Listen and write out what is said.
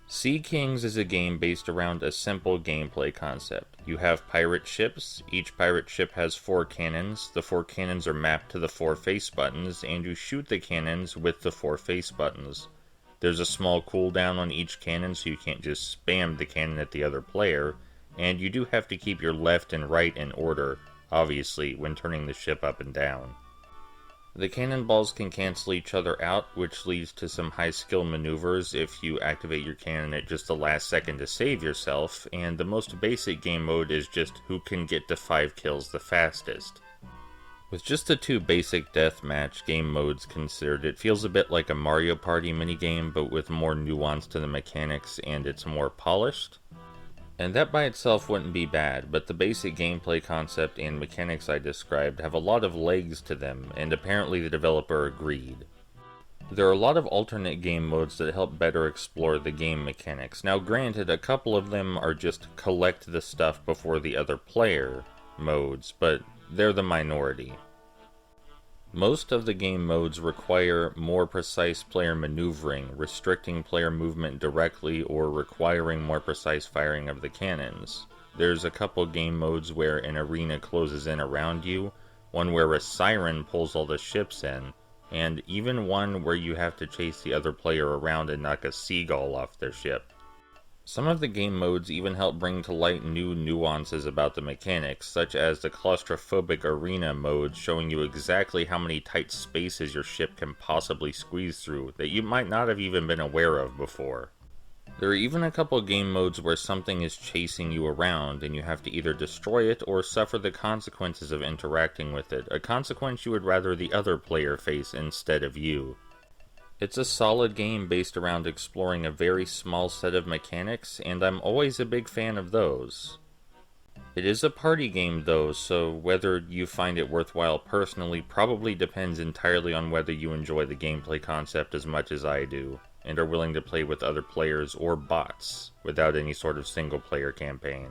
Sea Kings is a game based around a simple gameplay concept. You have pirate ships. Each pirate ship has 4 cannons. The 4 cannons are mapped to the 4 face buttons, and you shoot the cannons with the 4 face buttons. There's a small cooldown on each cannon, so you can't just spam the cannon at the other player, and you do have to keep your left and right in order, obviously, when turning the ship up and down. The cannonballs can cancel each other out, which leads to some high skill maneuvers if you activate your cannon at just the last second to save yourself, and the most basic game mode is just who can get to 5 kills the fastest. With just the 2 basic deathmatch game modes considered, it feels a bit like a Mario Party minigame, but with more nuance to the mechanics and it's more polished. And that by itself wouldn't be bad, but the basic gameplay concept and mechanics I described have a lot of legs to them, and apparently the developer agreed. There are a lot of alternate game modes that help better explore the game mechanics. Now granted, a couple of them are just collect the stuff before the other player modes, but they're the minority. Most of the game modes require more precise player maneuvering, restricting player movement directly or requiring more precise firing of the cannons. There's a couple game modes where an arena closes in around you, one where a siren pulls all the ships in, and even one where you have to chase the other player around and knock a seagull off their ship. Some of the game modes even help bring to light new nuances about the mechanics, such as the claustrophobic arena mode showing you exactly how many tight spaces your ship can possibly squeeze through that you might not have even been aware of before. There are even a couple game modes where something is chasing you around and you have to either destroy it or suffer the consequences of interacting with it, a consequence you would rather the other player face instead of you. It's a solid game based around exploring a very small set of mechanics, and I'm always a big fan of those. It is a party game though, so whether you find it worthwhile personally probably depends entirely on whether you enjoy the gameplay concept as much as I do, and are willing to play with other players or bots, without any sort of single player campaign.